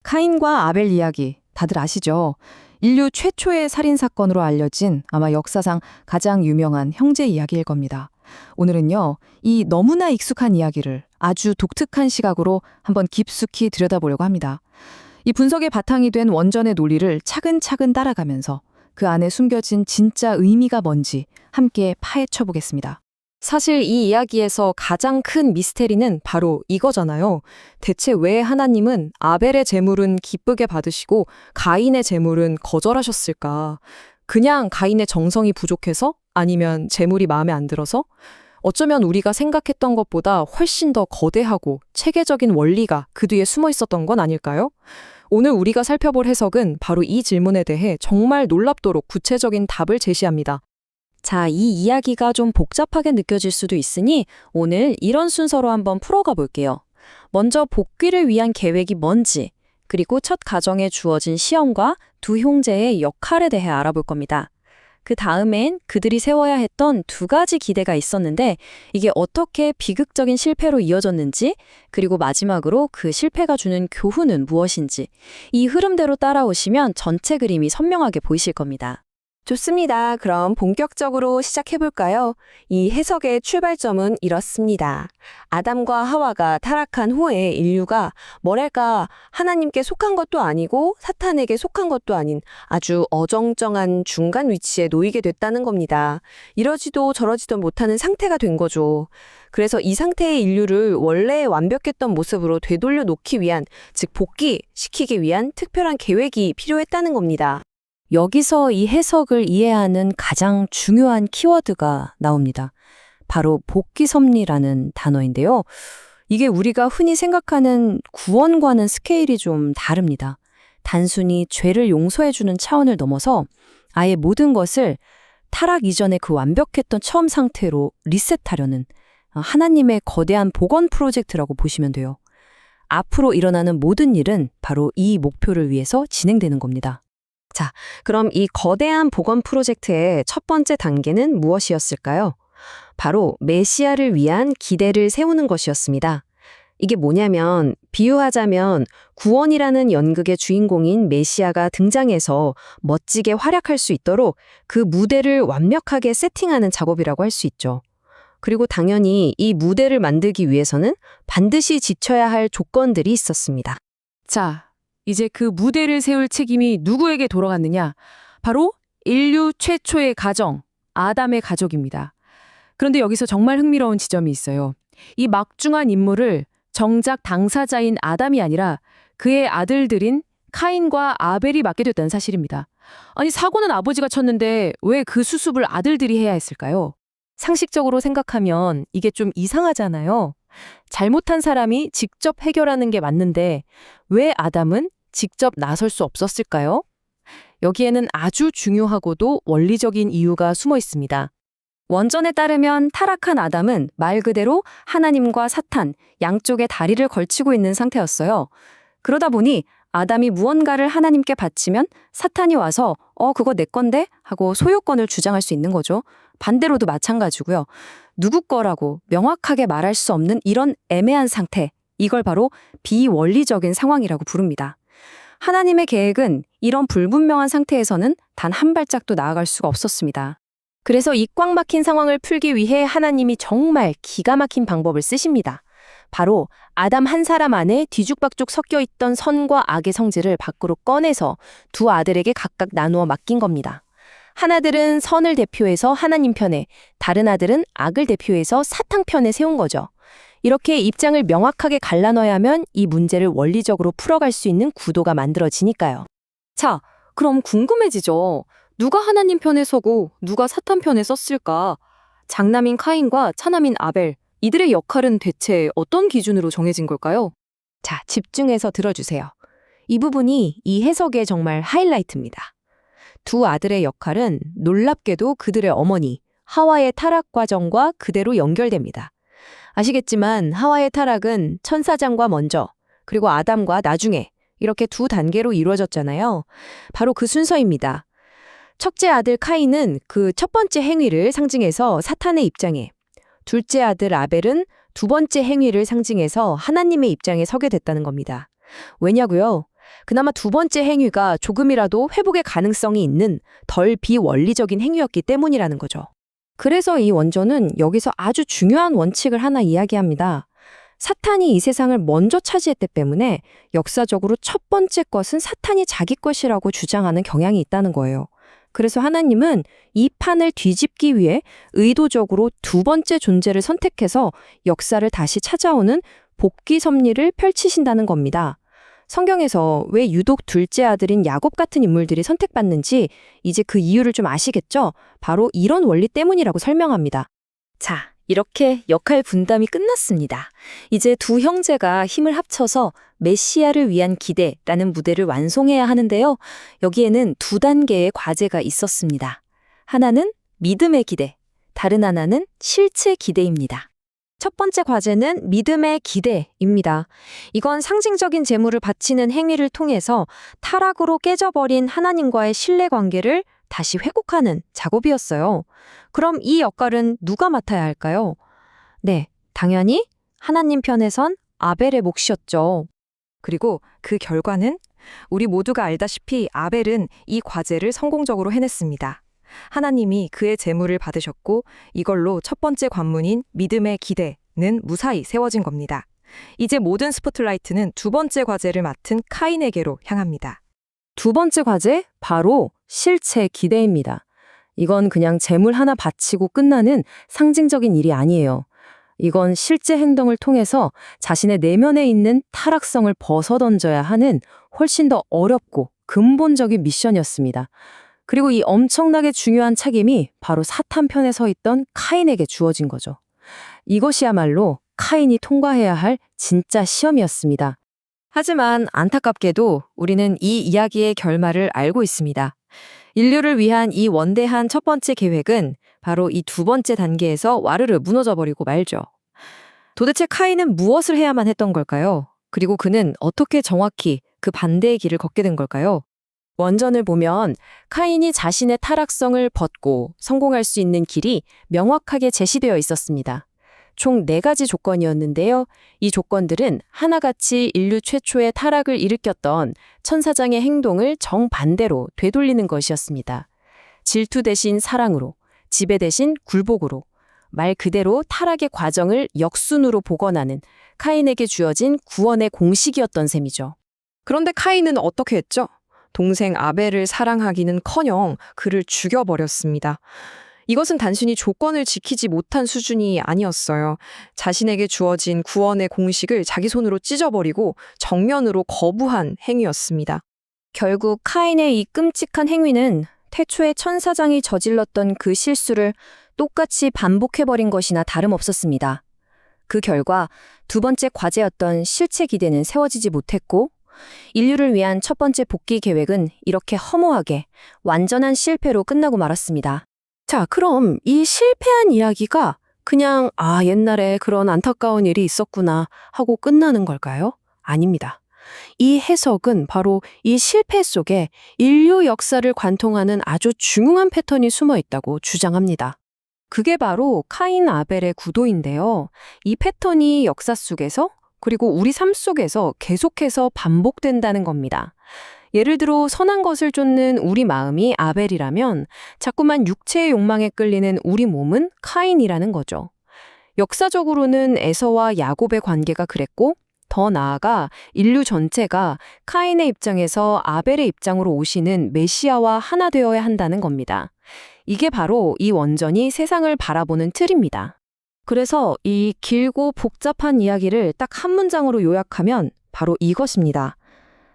카인과 아벨 이야기 다들 아시죠? 인류 최초의 살인사건으로 알려진 아마 역사상 가장 유명한 형제 이야기일 겁니다. 오늘은요, 이 너무나 익숙한 이야기를 아주 독특한 시각으로 한번 깊숙이 들여다보려고 합니다. 이 분석의 바탕이 된 원전의 논리를 차근차근 따라가면서 그 안에 숨겨진 진짜 의미가 뭔지 함께 파헤쳐 보겠습니다. 사실 이 이야기에서 가장 큰 미스테리는 바로 이거잖아요. 대체 왜 하나님은 아벨의 제물은 기쁘게 받으시고 가인의 제물은 거절하셨을까? 그냥 가인의 정성이 부족해서? 아니면 제물이 마음에 안 들어서? 어쩌면 우리가 생각했던 것보다 훨씬 더 거대하고 체계적인 원리가 그 뒤에 숨어 있었던 건 아닐까요? 오늘 우리가 살펴볼 해석은 바로 이 질문에 대해 정말 놀랍도록 구체적인 답을 제시합니다. 자, 이 이야기가 좀 복잡하게 느껴질 수도 있으니 오늘 이런 순서로 한번 풀어가 볼게요. 먼저 복귀를 위한 계획이 뭔지, 그리고 첫 가정에 주어진 시험과 두 형제의 역할에 대해 알아볼 겁니다. 그 다음엔 그들이 세워야 했던 두 가지 기대가 있었는데 이게 어떻게 비극적인 실패로 이어졌는지, 그리고 마지막으로 그 실패가 주는 교훈은 무엇인지, 이 흐름대로 따라오시면 전체 그림이 선명하게 보이실 겁니다. 좋습니다. 그럼 본격적으로 시작해볼까요? 이 해석의 출발점은 이렇습니다. 아담과 하와가 타락한 후에 인류가 뭐랄까 하나님께 속한 것도 아니고 사탄에게 속한 것도 아닌 아주 어정쩡한 중간 위치에 놓이게 됐다는 겁니다. 이러지도 저러지도 못하는 상태가 된 거죠. 그래서 이 상태의 인류를 원래 완벽했던 모습으로 되돌려 놓기 위한, 즉 복귀시키기 위한 특별한 계획이 필요했다는 겁니다. 여기서 이 해석을 이해하는 가장 중요한 키워드가 나옵니다. 바로 복귀 섭리라는 단어인데요. 이게 우리가 흔히 생각하는 구원과는 스케일이 좀 다릅니다. 단순히 죄를 용서해주는 차원을 넘어서 아예 모든 것을 타락 이전의 그 완벽했던 처음 상태로 리셋하려는 하나님의 거대한 복원 프로젝트라고 보시면 돼요. 앞으로 일어나는 모든 일은 바로 이 목표를 위해서 진행되는 겁니다. 자, 그럼 이 거대한 복원 프로젝트의 첫 번째 단계는 무엇이었을까요? 바로 메시아를 위한 기대를 세우는 것이었습니다. 이게 뭐냐면, 비유하자면 구원이라는 연극의 주인공인 메시아가 등장해서 멋지게 활약할 수 있도록 그 무대를 완벽하게 세팅하는 작업이라고 할 수 있죠. 그리고 당연히 이 무대를 만들기 위해서는 반드시 지켜야 할 조건들이 있었습니다. 자, 이제 그 무대를 세울 책임이 누구에게 돌아갔느냐? 바로 인류 최초의 가정, 아담의 가족입니다. 그런데 여기서 정말 흥미로운 지점이 있어요. 이 막중한 임무를 정작 당사자인 아담이 아니라 그의 아들들인 카인과 아벨이 맡게 됐다는 사실입니다. 아니, 사고는 아버지가 쳤는데 왜 그 수습을 아들들이 해야 했을까요? 상식적으로 생각하면 이게 좀 이상하잖아요. 잘못한 사람이 직접 해결하는 게 맞는데 왜 아담은 직접 나설 수 없었을까요? 여기에는 아주 중요하고도 원리적인 이유가 숨어 있습니다. 원전에 따르면 타락한 아담은 말 그대로 하나님과 사탄, 양쪽에 다리를 걸치고 있는 상태였어요. 그러다 보니 아담이 무언가를 하나님께 바치면 사탄이 와서 그거 내 건데? 하고 소유권을 주장할 수 있는 거죠. 반대로도 마찬가지고요. 누구 거라고 명확하게 말할 수 없는 이런 애매한 상태, 이걸 바로 비원리적인 상황이라고 부릅니다. 하나님의 계획은 이런 불분명한 상태에서는 단 한 발짝도 나아갈 수가 없었습니다. 그래서 이 꽉 막힌 상황을 풀기 위해 하나님이 정말 기가 막힌 방법을 쓰십니다. 바로 아담 한 사람 안에 뒤죽박죽 섞여 있던 선과 악의 성질을 밖으로 꺼내서 두 아들에게 각각 나누어 맡긴 겁니다. 한 아들은 선을 대표해서 하나님 편에, 다른 아들은 악을 대표해서 사탄 편에 세운 거죠. 이렇게 입장을 명확하게 갈라넣어야만 이 문제를 원리적으로 풀어갈 수 있는 구도가 만들어지니까요. 자, 그럼 궁금해지죠. 누가 하나님 편에 서고 누가 사탄 편에 섰을까? 장남인 카인과 차남인 아벨, 이들의 역할은 대체 어떤 기준으로 정해진 걸까요? 자, 집중해서 들어주세요. 이 부분이 이 해석의 정말 하이라이트입니다. 두 아들의 역할은 놀랍게도 그들의 어머니, 하와의 타락 과정과 그대로 연결됩니다. 아시겠지만 하와의 타락은 천사장과 먼저, 그리고 아담과 나중에 이렇게 두 단계로 이루어졌잖아요. 바로 그 순서입니다. 첫째 아들 카인은 그 첫 번째 행위를 상징해서 사탄의 입장에, 둘째 아들 아벨은 두 번째 행위를 상징해서 하나님의 입장에 서게 됐다는 겁니다. 왜냐고요? 그나마 두 번째 행위가 조금이라도 회복의 가능성이 있는 덜 비원리적인 행위였기 때문이라는 거죠. 그래서 이 원전은 여기서 아주 중요한 원칙을 하나 이야기합니다. 사탄이 이 세상을 먼저 차지했기 때문에 역사적으로 첫 번째 것은 사탄이 자기 것이라고 주장하는 경향이 있다는 거예요. 그래서 하나님은 이 판을 뒤집기 위해 의도적으로 두 번째 존재를 선택해서 역사를 다시 찾아오는 복귀 섭리를 펼치신다는 겁니다. 성경에서 왜 유독 둘째 아들인 야곱 같은 인물들이 선택받는지 이제 그 이유를 좀 아시겠죠? 바로 이런 원리 때문이라고 설명합니다. 자, 이렇게 역할 분담이 끝났습니다. 이제 두 형제가 힘을 합쳐서 메시아를 위한 기대라는 무대를 완성해야 하는데요. 여기에는 두 단계의 과제가 있었습니다. 하나는 믿음의 기대, 다른 하나는 실체 기대입니다. 첫 번째 과제는 믿음의 기대입니다. 이건 상징적인 제물을 바치는 행위를 통해서 타락으로 깨져버린 하나님과의 신뢰관계를 다시 회복하는 작업이었어요. 그럼 이 역할은 누가 맡아야 할까요? 네, 당연히 하나님 편에선 아벨의 몫이었죠. 그리고 그 결과는 우리 모두가 알다시피 아벨은 이 과제를 성공적으로 해냈습니다. 하나님이 그의 제물을 받으셨고 이걸로 첫 번째 관문인 믿음의 기대는 무사히 세워진 겁니다. 이제 모든 스포트라이트는 두 번째 과제를 맡은 카인에게로 향합니다. 두 번째 과제, 바로 실체 기대입니다. 이건 그냥 제물 하나 바치고 끝나는 상징적인 일이 아니에요. 이건 실제 행동을 통해서 자신의 내면에 있는 타락성을 벗어던져야 하는 훨씬 더 어렵고 근본적인 미션이었습니다. 그리고 이 엄청나게 중요한 책임이 바로 사탄 편에 서 있던 카인에게 주어진 거죠. 이것이야말로 카인이 통과해야 할 진짜 시험이었습니다. 하지만 안타깝게도 우리는 이 이야기의 결말을 알고 있습니다. 인류를 위한 이 원대한 첫 번째 계획은 바로 이 두 번째 단계에서 와르르 무너져 버리고 말죠. 도대체 카인은 무엇을 해야만 했던 걸까요? 그리고 그는 어떻게 정확히 그 반대의 길을 걷게 된 걸까요? 원전을 보면 카인이 자신의 타락성을 벗고 성공할 수 있는 길이 명확하게 제시되어 있었습니다. 총 4가지 조건이었는데요. 이 조건들은 하나같이 인류 최초의 타락을 일으켰던 천사장의 행동을 정반대로 되돌리는 것이었습니다. 질투 대신 사랑으로, 지배 대신 굴복으로, 말 그대로 타락의 과정을 역순으로 복원하는 카인에게 주어진 구원의 공식이었던 셈이죠. 그런데 카인은 어떻게 했죠? 동생 아벨을 사랑하기는커녕 그를 죽여버렸습니다. 이것은 단순히 조건을 지키지 못한 수준이 아니었어요. 자신에게 주어진 구원의 공식을 자기 손으로 찢어버리고 정면으로 거부한 행위였습니다. 결국 카인의 이 끔찍한 행위는 태초에 천사장이 저질렀던 그 실수를 똑같이 반복해버린 것이나 다름없었습니다. 그 결과 두 번째 과제였던 실체 기대는 세워지지 못했고 인류를 위한 첫 번째 복귀 계획은 이렇게 허무하게 완전한 실패로 끝나고 말았습니다. 자, 그럼 이 실패한 이야기가 그냥 옛날에 그런 안타까운 일이 있었구나 하고 끝나는 걸까요? 아닙니다. 이 해석은 바로 이 실패 속에 인류 역사를 관통하는 아주 중요한 패턴이 숨어 있다고 주장합니다. 그게 바로 카인 아벨의 구도인데요. 이 패턴이 역사 속에서 그리고 우리 삶 속에서 계속해서 반복된다는 겁니다. 예를 들어 선한 것을 쫓는 우리 마음이 아벨이라면 자꾸만 육체의 욕망에 끌리는 우리 몸은 카인이라는 거죠. 역사적으로는 에서와 야곱의 관계가 그랬고 더 나아가 인류 전체가 카인의 입장에서 아벨의 입장으로 오시는 메시아와 하나 되어야 한다는 겁니다. 이게 바로 이 원전이 세상을 바라보는 틀입니다. 그래서 이 길고 복잡한 이야기를 딱 한 문장으로 요약하면 바로 이것입니다.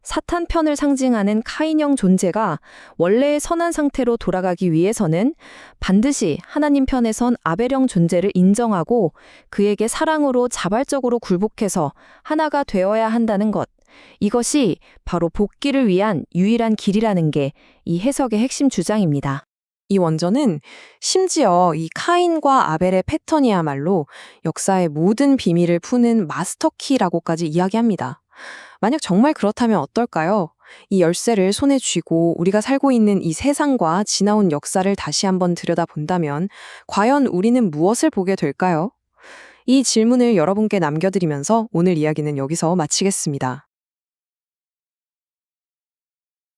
사탄 편을 상징하는 카인형 존재가 원래의 선한 상태로 돌아가기 위해서는 반드시 하나님 편에 선 아벨형 존재를 인정하고 그에게 사랑으로 자발적으로 굴복해서 하나가 되어야 한다는 것. 이것이 바로 복귀를 위한 유일한 길이라는 게 이 해석의 핵심 주장입니다. 이 원전은 심지어 이 카인과 아벨의 패턴이야말로 역사의 모든 비밀을 푸는 마스터키라고까지 이야기합니다. 만약 정말 그렇다면 어떨까요? 이 열쇠를 손에 쥐고 우리가 살고 있는 이 세상과 지나온 역사를 다시 한번 들여다본다면 과연 우리는 무엇을 보게 될까요? 이 질문을 여러분께 남겨드리면서 오늘 이야기는 여기서 마치겠습니다.